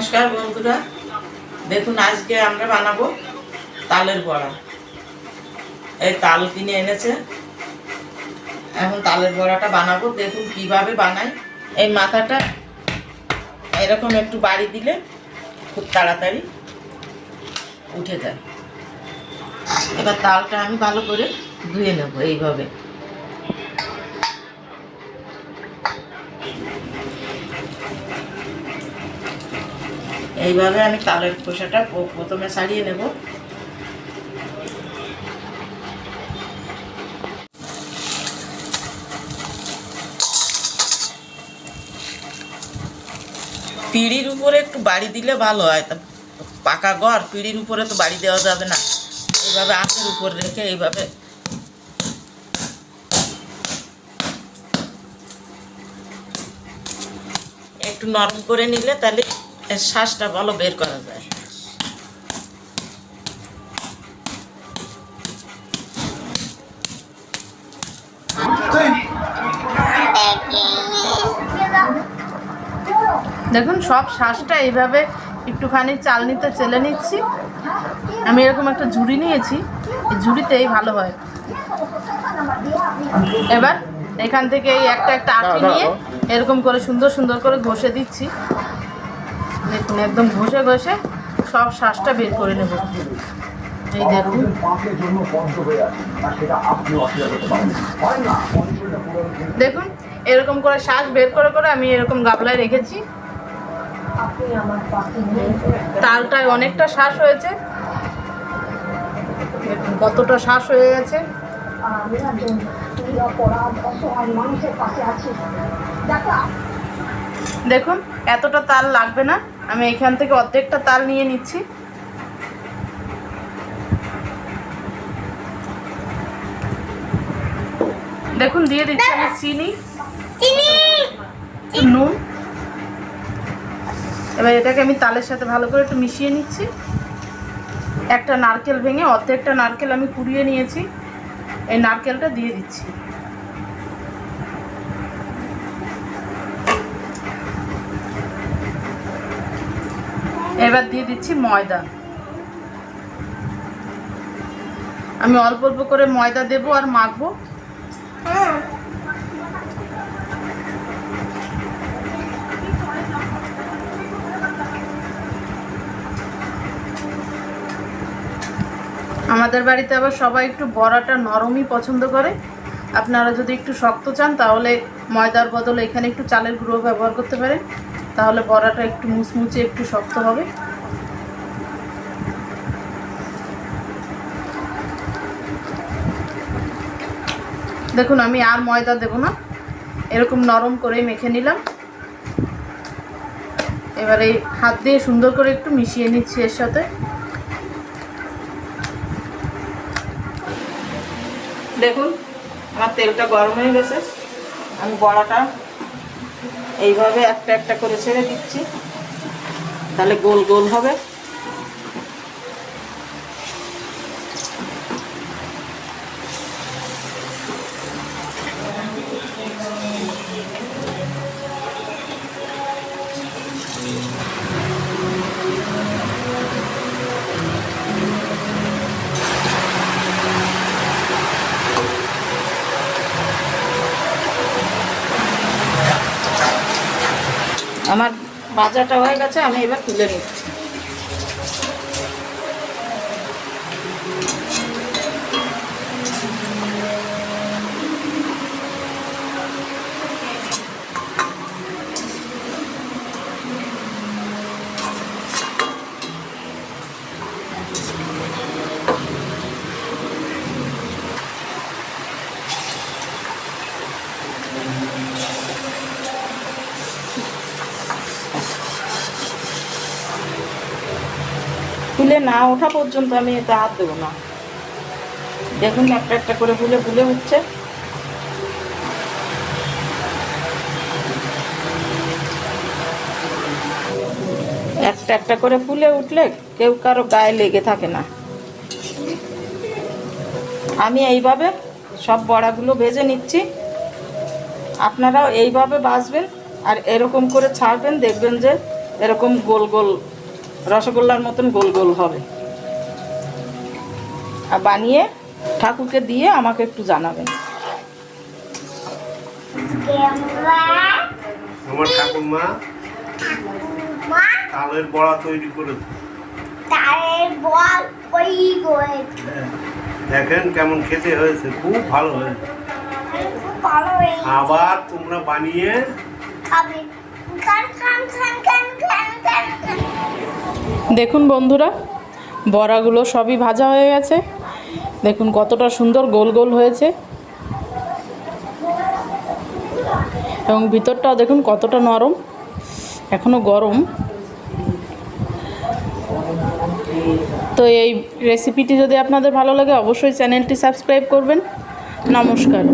নমস্কার বন্ধুরা, দেখুন আজকে আমরা বানাবো তালের বড়া। এই তাল কিনে এনেছে, এখন তালের বড়াটা বানাবো। দেখুন কিভাবে বানাই। এই মাথাটা এরকম একটু বাড়ি দিলে খুব তাড়াতাড়ি উঠে যায়। এবার তালটা আমি ভালো করে ধুয়ে নেব। এইভাবে আমি তালের খোসাটা প্রথমে ছাড়িয়ে নেব। পিঁড়ির উপরে একটু বাড়ি দিলে ভালো হয়। তা পাকা ঘর, পিঁড়ির উপরে তো বাড়ি দেওয়া যাবে না। এইভাবে আঁচের উপর রেখে এইভাবে একটু নরম করে নিলে তাহলে এর শ্বাসটা ভালো বের করা যায়। দেখুন সব শ্বাসটা এইভাবে একটুখানি চালনিতে চেলে নিচ্ছি। আমি এরকম একটা ঝুড়ি নিয়েছি, এই ঝুড়িতেই ভালো হয়। এবার এখান থেকে এই একটা একটা আঁটি নিয়ে এরকম করে সুন্দর সুন্দর করে ঘষে দিচ্ছি। দেখুন একদম ঘষে ঘষে সব শ্বাসটা বের করে নেব। এই দেখুন দেখুন এরকম করে শ্বাস বের করে করে আমি এরকম গাবলায় রেখেছি। তালটায় অনেকটা শ্বাস হয়েছে, কতটা শ্বাস হয়ে গেছে। দেখুন এতটা তাল লাগবে না, আমি এখান থেকে অর্ধেকটা তাল নিয়ে নিচ্ছি। দেখুন দিয়ে দিচ্ছি আমি চিনি, নুন। এবার এটাকে আমি তালের সাথে ভালো করে একটু মিশিয়ে নিচ্ছি। একটা নারকেল ভেঙে অর্ধেকটা নারকেল আমি কুড়িয়ে নিয়েছি, এই নারকেলটা দিয়ে দিচ্ছি। এবার দিয়ে দিচ্ছি ময়দা। আমি অল্প অল্প করে ময়দা দেবো আর মাখবো। আমাদের বাড়িতে আবার সবাই একটু বড়াটা নরমই পছন্দ করে। আপনারা যদি একটু শক্ত চান তাহলে ময়দার বদলে এখানে একটু চালের গুঁড়ো ব্যবহার করতে পারেন, তাহলে বড়াটা একটু মুচমুচে একটু শক্ত হবে। দেখুন আমি আর ময়দা দেব না, এরকম নরম করে মেখে নিলাম। এবারে হাত দিয়ে সুন্দর করে একটু মিশিয়ে নিচ্ছি এর সাথে। দেখুন আমার তেলটা গরম হয়ে গেছে, আমি বড়াটা এইভাবে একটা একটা করে ছেড়ে দিচ্ছি, তাহলে গোল গোল হবে। আমার ভাজাটা হয়ে গেছে, আমি এবার তুলে নিচ্ছি। ফুলে না ওঠা পর্যন্ত আমি এতে হাত দেবো না। দেখুন একটা একটা করে ফুলে ফুলে উঠছে। একটা একটা করে ফুলে উঠলে কেউ কারো গায়ে লেগে থাকে না। আমি এইভাবে সব বড়াগুলো ভেজে নিচ্ছি। আপনারাও এইভাবে ভাজবেন আর এরকম করে ছাড়বেন, দেখবেন যে এরকম গোল গোল রসগোল্লার মতন গোল গোল হবে। আর বানিয়ে ঠাকুরকে দিয়ে আমাকে একটু জানাবেন। আমার ঠাকুরমা তালের বড়া তৈরি করেছে। দেখেন কেমন খেতে হয়েছে, খুব ভালো হয়েছে। আবার তোমরা বানিয়ে দেখুন বন্ধুরা, বড়াগুলো সবই ভাজা হয়ে গেছে। দেখুন কতটা সুন্দর গোল গোল হয়েছে এবং ভিতরটাও দেখুন কতটা নরম, এখনও গরম। তো এই রেসিপিটি যদি আপনাদের ভালো লাগে অবশ্যই চ্যানেলটি সাবস্ক্রাইব করবেন। নমস্কার।